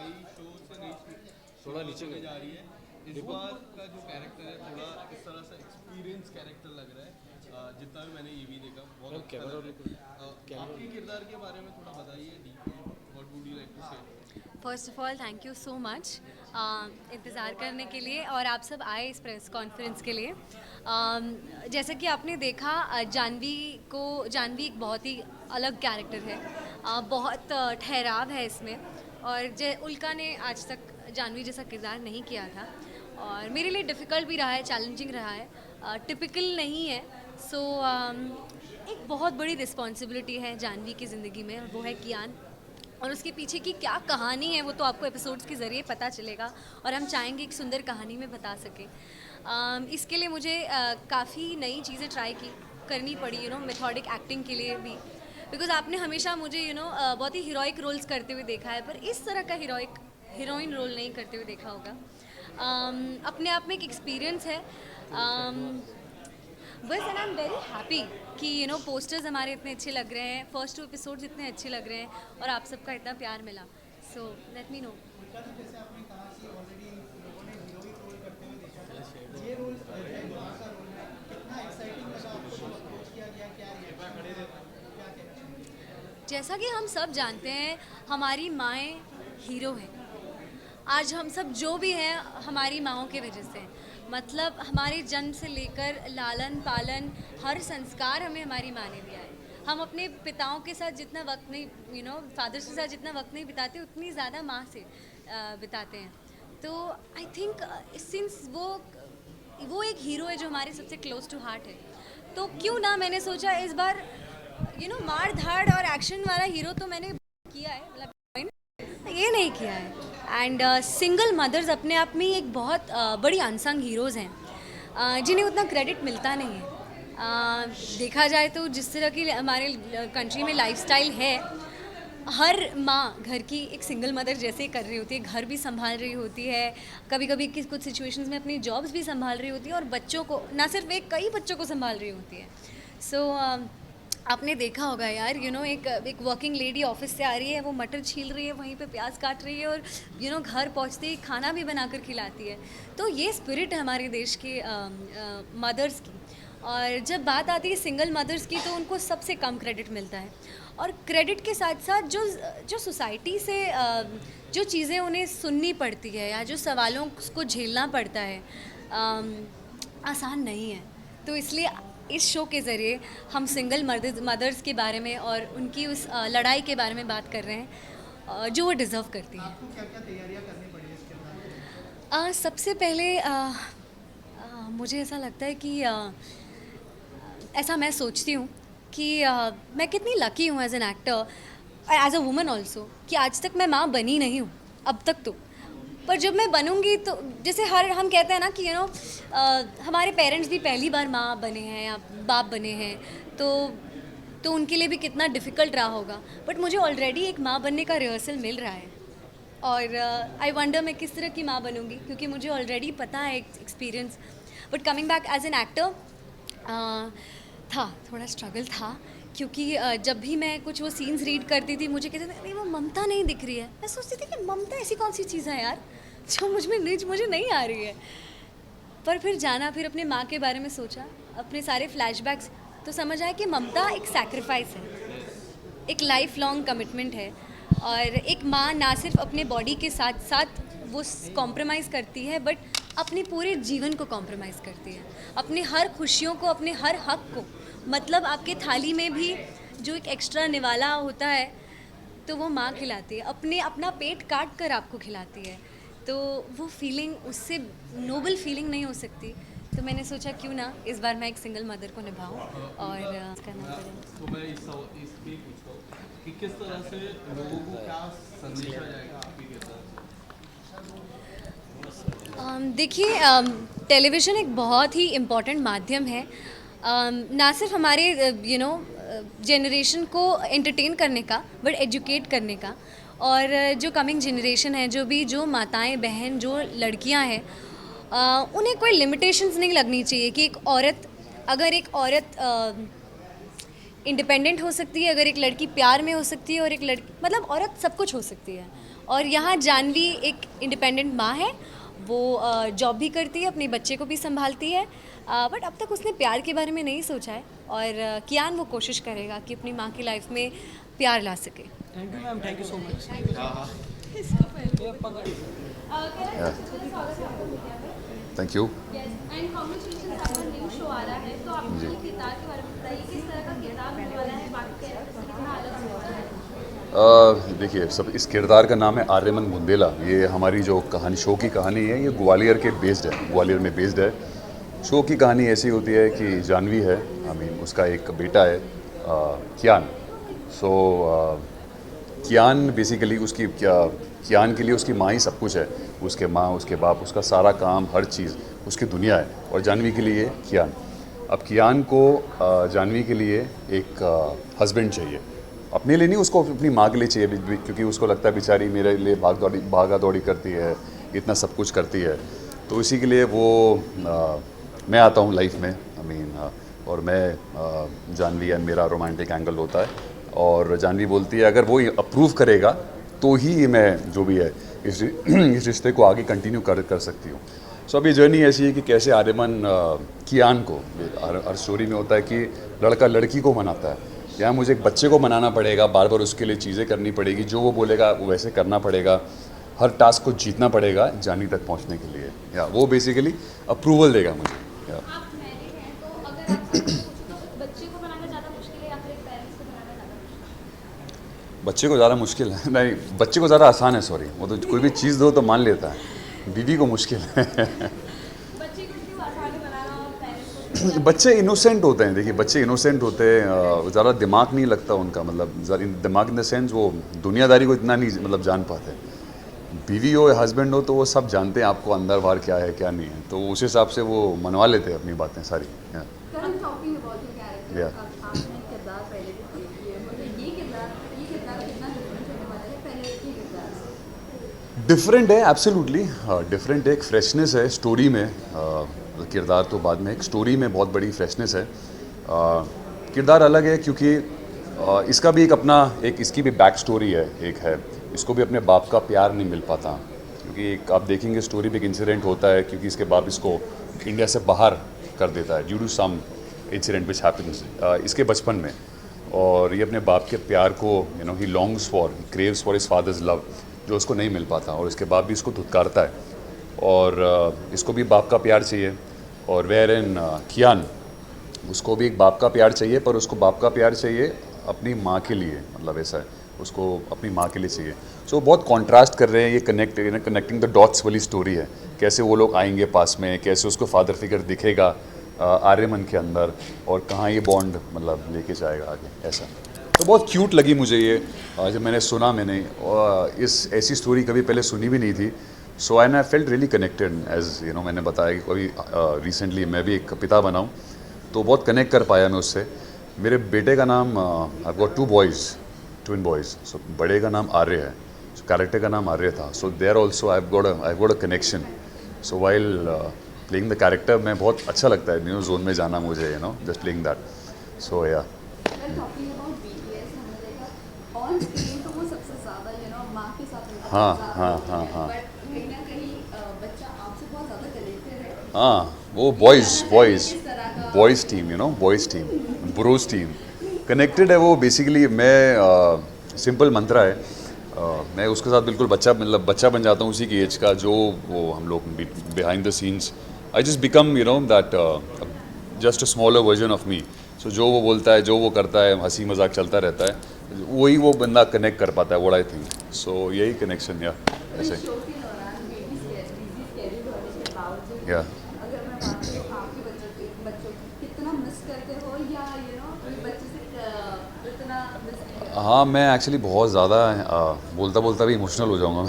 नई शो से नई थोड़ा नीचे होने गए। जा रही है। इस बार का जो कैरेक्टर है थोड़ा इस तरह से एक्सपीरियंस कैरेक्टर लग रहा है। जितना भी मैंने ये भी देखा बहुत मैम अच्छा कैमरा लग रहा है। आपके किरदार के बारे में थोड़ा बताइए deeply, what would you like to say? First of all thank you so much इंतज़ार करने के लिए और आप सब आए इस प्रेस कॉन्फ्रेंस के लिए। जैसा कि आपने देखा जानवी एक बहुत ही अलग कैरेक्टर है। बहुत ठहराव है इसमें और जय उल्का ने आज तक जानवी जैसा किरदार नहीं किया था और मेरे लिए डिफ़िकल्ट भी रहा है, चैलेंजिंग रहा है, टिपिकल नहीं है। सो एक बहुत बड़ी रिस्पॉन्सिबिलिटी है जानवी की ज़िंदगी में और वो है कियान। और उसके पीछे की क्या कहानी है वो तो आपको एपिसोड्स के ज़रिए पता चलेगा और हम चाहेंगे एक सुंदर कहानी में बता सकें। इसके लिए मुझे काफ़ी नई चीज़ें ट्राई करनी पड़ी, मेथोडिक एक्टिंग के लिए भी, बिकॉज आपने हमेशा मुझे बहुत ही हीरोइक रोल्स करते हुए देखा है, पर इस तरह का हीरोइन रोल नहीं करते हुए देखा होगा। अपने आप में एक एक्सपीरियंस है। बस and I am very happy कि पोस्टर्स हमारे इतने अच्छे लग रहे हैं, फर्स्ट 2 एपिसोड्स इतने अच्छे लग रहे हैं और आप सबका इतना प्यार मिला। So let me know. जैसे आपने कहा कि ऑलरेडी लोगों ने हीरोइक रोल करते हुए देखा, ये रोल वहाँ का रोल है, कितना एक्साइटिंग लगा आपको जब अप्रोच किया गया, क्या रिएक्शन मिले, क्या कहना चाहिए? जैसा कि हम सब जानते हैं, हमारी माएँ हीरो हैं। आज हम सब जो भी हैं हमारी माँओं की वजह से, मतलब हमारे जन्म से लेकर लालन पालन हर संस्कार हमें हमारी माँ ने दिया है। हम अपने पिताओं के साथ जितना वक्त नहीं फादर्स के साथ जितना वक्त नहीं बिताते उतनी ज़्यादा माँ से बिताते हैं। तो आई थिंक सिंस वो एक हीरो है जो हमारे सबसे क्लोज टू हार्ट है, तो क्यों ना मैंने सोचा इस बार मार धाड़ और एक्शन वाला हीरो तो मैंने किया है, मतलब ये नहीं किया है। एंड सिंगल मदर्स अपने आप में एक बहुत बड़ी अनसंग हीरोज़ हैं, जिन्हें उतना क्रेडिट मिलता नहीं है। देखा जाए तो जिस तरह की हमारे कंट्री में लाइफस्टाइल है, हर माँ घर की एक सिंगल मदर जैसे कर रही होती है, घर भी संभाल रही होती है, कभी कभी कुछ सिचुएशंस में अपनी जॉब्स भी संभाल रही होती है और बच्चों को, ना सिर्फ कई बच्चों को संभाल रही होती है। सो आपने देखा होगा यार, एक वर्किंग लेडी ऑफिस से आ रही है, वो मटर छील रही है, वहीं पे प्याज काट रही है और घर पहुंचते ही खाना भी बनाकर खिलाती है। तो ये स्पिरिट है हमारे देश के मदर्स की। और जब बात आती है सिंगल मदर्स की तो उनको सबसे कम क्रेडिट मिलता है, और क्रेडिट के साथ साथ जो सोसाइटी से जो चीज़ें उन्हें सुननी पड़ती है या जो सवालों को झेलना पड़ता है, आसान नहीं है। तो इसलिए इस शो के ज़रिए हम सिंगल मदर्स के बारे में और उनकी उस लड़ाई के बारे में बात कर रहे हैं जो वो डिज़र्व करती हैं। आपको क्या क्या तैयारियां करनी पड़ी इस किरदार के लिए? सबसे पहले मुझे ऐसा लगता है कि ऐसा मैं सोचती हूँ कि मैं कितनी लकी हूँ as an actor, as a woman also, कि आज तक मैं माँ बनी नहीं हूँ अब तक तो। पर जब मैं बनूंगी तो जैसे हम कहते हैं ना कि हमारे पेरेंट्स भी पहली बार माँ बने हैं या बाप बने हैं, तो उनके लिए भी कितना डिफ़िकल्ट रहा होगा। बट मुझे ऑलरेडी एक माँ बनने का रिहर्सल मिल रहा है और आई वंडर मैं किस तरह की माँ बनूंगी, क्योंकि मुझे ऑलरेडी पता है experience. But coming back as an actor, था थोड़ा स्ट्रगल था, क्योंकि जब भी मैं कुछ वो सीन्स रीड करती थी मुझे कहते थे नहीं वो ममता नहीं दिख रही है। मैं सोचती थी कि ममता ऐसी कौन सी चीज़ है यार जो मुझे नहीं आ रही है। पर फिर फिर अपने माँ के बारे में सोचा, अपने सारे फ्लैशबैक्स, तो समझ आया कि ममता एक सैक्रिफाइस है, एक लाइफ लॉन्ग कमिटमेंट है। और एक माँ ना सिर्फ अपने बॉडी के साथ साथ वो कॉम्प्रोमाइज़ करती है, बट अपने पूरे जीवन को कॉम्प्रोमाइज़ करती है, अपने हर खुशियों को, अपने हर हक को। मतलब आपके थाली में भी जो एक एक्स्ट्रा निवाला होता है तो वो माँ खिलाती है, अपना पेट काट कर आपको खिलाती है। तो वो फीलिंग, उससे नोबल फीलिंग नहीं हो सकती। तो मैंने सोचा क्यों ना इस बार मैं एक सिंगल मदर को निभाऊं और इसका नाम करें। तो मैं इसलिए पूछता हूँ कि किस तरह से लोगों को क्या संदेश आ जाएगा आपके किरदार से? देखिए, टेलीविज़न एक बहुत ही इम्पॉर्टेंट माध्यम है, ना सिर्फ हमारे जनरेशन को एंटरटेन करने का, बट एजुकेट करने का। और जो कमिंग जनरेशन है, जो माताएं बहन, जो लड़कियां हैं, उन्हें कोई लिमिटेशंस नहीं लगनी चाहिए कि एक औरत इंडिपेंडेंट हो सकती है, अगर एक लड़की प्यार में हो सकती है, और एक लड़की मतलब औरत सब कुछ हो सकती है। और यहाँ जानवी एक इंडिपेंडेंट माँ है, वो जॉब भी करती है, अपने बच्चे को भी संभालती है, बट अब तक उसने प्यार के बारे में नहीं सोचा है। और कियान वो कोशिश करेगा कि अपनी माँ की लाइफ में प्यार ला सके। Thank you ma'am, thank you so much. Thank you. And congratulations, आपका न्यू शो आ रहा है, तो आप मुझे किरदार के बारे में बताइए, किस तरह का किरदार होने वाला है, बाकी कैरेक्टर से कितना अलग होने वाला है? देखिए, सब इस किरदार का नाम है आर्यमन बुंदेला। ये हमारी जो कहानी, शो की कहानी है, ये ग्वालियर के बेस्ड है, ग्वालियर में बेस्ड है। शो की कहानी ऐसी होती है कि जानवी है, आई मीन उसका एक बेटा है कियान। सो कियान बेसिकली उसकी कियान के लिए उसकी माँ ही सब कुछ है। उसके माँ, उसके बाप, उसका सारा काम, हर चीज़ उसकी दुनिया है। और जानवी के लिए कियान। अब कियान को जानवी के लिए एक हस्बैंड चाहिए, अपने लिए नहीं, उसको अपनी माँ के लिए चाहिए, क्योंकि उसको लगता है बेचारी मेरे लिए भागा दौड़ी करती है, इतना सब कुछ करती है। तो इसी के लिए वो मैं आता हूँ लाइफ में, आई मीन, और मैं जानवी एंड मेरा रोमांटिक एंगल होता है। और जानवी बोलती है अगर वो अप्रूव करेगा तो ही मैं जो भी है इस रिश्ते को आगे कंटिन्यू कर सकती हूँ। सो अब ये जर्नी ऐसी है कि कैसे आर्यमन कियान को, हर स्टोरी में होता है कि लड़का लड़की को मनाता है, यहाँ मुझे एक बच्चे को मनाना पड़ेगा, बार बार उसके लिए चीज़ें करनी पड़ेगी, जो वो बोलेगा वो वैसे करना पड़ेगा, हर टास्क को जीतना पड़ेगा जानी तक पहुँचने के लिए। या वो बेसिकली अप्रूवल देगा मुझे। या आप मैरिड हैं, तो अगर आपसे पूछो तो बच्चे को बनाना ज़्यादा मुश्किल है या फिर एक पेरेंट्स को बनाना ज़्यादा मुश्किल है? बच्चे को ज़्यादा मुश्किल है, नहीं, बच्चे को ज़्यादा आसान है, सॉरी, वो तो कोई भी चीज़ दो तो मान लेता है, बीवी को मुश्किल है। बच्चे को क्यों आसान है बनाना और पेरेंट्स को? बच्चे इनोसेंट होते हैं, देखिए बच्चे इनोसेंट होते हैं, ज़्यादा दिमाग नहीं लगता उनका, मतलब दिमाग इन द सेंस वो दुनियादारी को इतना नहीं मतलब जान पाते। बीवी हो या हस्बैंड हो तो वो सब जानते हैं आपको अंदर बाहर क्या है क्या नहीं है, तो उस हिसाब से वो मनवा लेते हैं अपनी बातें सारी। Current talking about your character, Yeah. आपने किरदार पहले भी प्ले किए हैं, मतलब ये किरदार कितना डिफरेंट होने वाला है पहले के किरदार से? डिफरेंट है, एब्सोल्युटली डिफरेंट है, एक फ्रेशनेस है स्टोरी में, किरदार तो बाद में, एक स्टोरी में बहुत बड़ी फ्रेशनेस है। किरदार अलग है क्योंकि इसका भी एक अपना, एक इसकी भी बैक स्टोरी है, एक है, इसको भी अपने बाप का प्यार नहीं मिल पाता, क्योंकि एक आप देखेंगे स्टोरी में एक इंसिडेंट होता है, क्योंकि इसके बाप इसको इंडिया से बाहर कर देता है due to some incident which happens इसके बचपन में। और ये अपने बाप के प्यार को, you know, he longs for, craves for his father's love, जो उसको नहीं मिल पाता, और इसके बाप भी इसको धुतकारता है, और इसको भी बाप का प्यार चाहिए। और वेयर इन कियान, उसको भी एक बाप का प्यार चाहिए, पर उसको बाप का प्यार चाहिए अपनी माँ के लिए, मतलब ऐसा है, उसको अपनी माँ के लिए चाहिए। सो बहुत कॉन्ट्रास्ट कर रहे हैं, ये कनेक्टिंग द डॉट्स वाली स्टोरी है, कैसे वो लोग आएंगे पास में, कैसे उसको फादर फिगर दिखेगा आर्यमन के अंदर, और कहाँ ये बॉन्ड मतलब लेके जाएगा आगे, ऐसा। तो बहुत क्यूट लगी मुझे ये, जब मैंने सुना, मैंने इस ऐसी स्टोरी कभी पहले सुनी भी नहीं थी। So I felt really connected, as you know, मैंने बताया कि अभी रिसेंटली मैं भी एक पिता बनाऊँ, तो बहुत कनेक्ट कर पाया मैं उससे। मेरे बेटे का नाम, I got 2 boys, twin boys. So बड़े का नाम आर्य है, सो कैरेक्टर का नाम आर्य था, so there also I got a connection. So while playing the character, मैं बहुत अच्छा लगता है न्यू जोन में जाना मुझे, you know, just playing that. So yeah talking about BTS, हमें देखा ऑन स्क्रीन तो वो सबसे ज़्यादा, यू नो, माँ के साथ उनका हाँ, ज़्यादा हाँ, होता है, हाँ, हाँ। बट कहीं ना कहीं बच्चा आपसे बहुत ज़्यादा कनेक्टेड है। हाँ, वो boys team, you know, boys team, bros team connected है वो। बेसिकली मैं सिंपल मंत्रा है, मैं उसके साथ बिल्कुल मतलब बच्चा बन जाता हूँ उसी की एज का, जो वो हम लोग behind the scenes, I just become, you know, that just a smaller version of me. So जो वो बोलता है, जो वो करता है, हंसी मजाक चलता रहता है, वही वो बंदा कनेक्ट कर पाता है, व्हाट आई थिंक। सो यही कनेक्शन, या ऐसे, शो के दौरान बेबी स्केड्यूल होने के बावजूद, या अगर मैं बात करूँ आपके बच्चों की, कितना मिस करते हो, या यू नो बच्चे से इतना मिस नहीं करते? हाँ, मैं एक्चुअली बहुत ज़्यादा बोलता बोलता भी इमोशनल हो जाऊँगा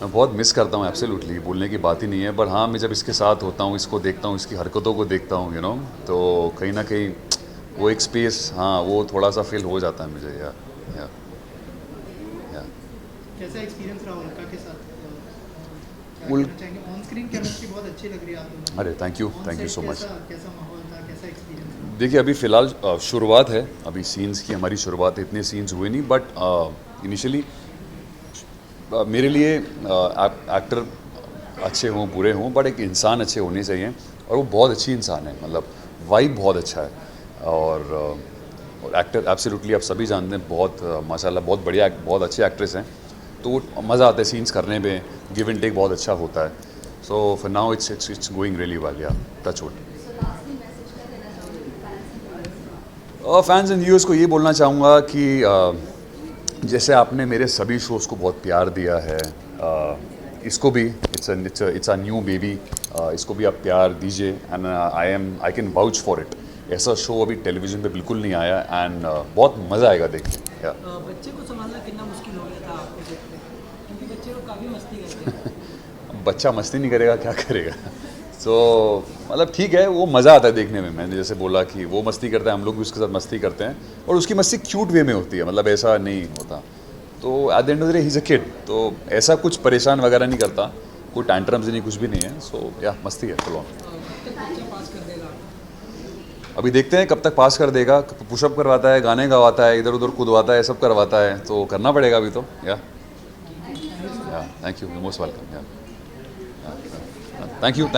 मैं बहुत मिस करता हूँ, एब्सोल्युटली, बोलने की बात ही नहीं है। पर हाँ, मैं जब इसके साथ होता हूँ, इसको देखता हूँ, इसकी हरकतों को देखता हूँ, यू नो, तो कहीं ना कहीं वो एक स्पेस, हाँ, वो थोड़ा सा फील हो जाता है मुझे। या कैसा एक्सपीरियंस रहा उनका के साथ? उल- ऑन स्क्रीन केमिस्ट्री बहुत अच्छी लग रही है आप दोनों। अरे थैंक यू सो मच। कैसा माहौल था, कैसा कैसा एक्सपीरियंस? देखिए अभी फ़िलहाल शुरुआत है, अभी सीन्स की हमारी शुरुआत है, इतने सीन्स हुए नहीं, बट इनिशियली मेरे लिए एक्टर अच्छे हों बुरे हों, बट एक इंसान अच्छे होने चाहिए, और वो बहुत अच्छी इंसान है, मतलब वाइब बहुत अच्छा है, और एक्टर एब्सोल्युटली आप सभी जानते हैं, बहुत माशाल्लाह बहुत बढ़िया, बहुत अच्छे एक्ट्रेस हैं, तो मज़ा आता है सीन्स करने में, गिव एंड टेक बहुत अच्छा होता है, so for now it's going really well, yeah touch wood. Fans and viewers को ये बोलना चाहूँगा कि जैसे आपने मेरे सभी शोज़ को बहुत प्यार दिया है, इसको भी इट्स अ न्यू बेबी, इसको भी आप प्यार दीजिए, and I can vouch for it. ऐसा शो अभी टेलीविज़न पे बिल्कुल नहीं आया, एंड बहुत मज़ा आएगा देखने। या बच्चे को संभालना कितना मुश्किल हो गया था आपको सेट पे, क्योंकि बच्चे लोग काफ़ी मस्ती करते हैं। बच्चा मस्ती नहीं करेगा क्या करेगा? सो मतलब ठीक है, वो मज़ा आता है देखने में। मैंने जैसे बोला कि वो मस्ती करता है, हम लोग भी उसके साथ मस्ती करते हैं, और उसकी मस्ती क्यूट वे में होती है, मतलब ऐसा नहीं होता। तो at the end of the day he is a kid, तो ऐसा कुछ परेशान वगैरह नहीं करता, कोई टैंट्रम्स नहीं, कुछ भी नहीं है। सो या मस्ती है फुल ऑन। कब तक बच्चा पास कर देगा? अभी देखते हैं कब तक पास कर देगा। पुशअप करवाता है, गाने गवाता है, इधर उधर कूदवाता है, सब करवाता है, तो करना पड़ेगा अभी तो। या थैंक यू, मोस्ट वेलकम। या थैंक यू, थैंक्स।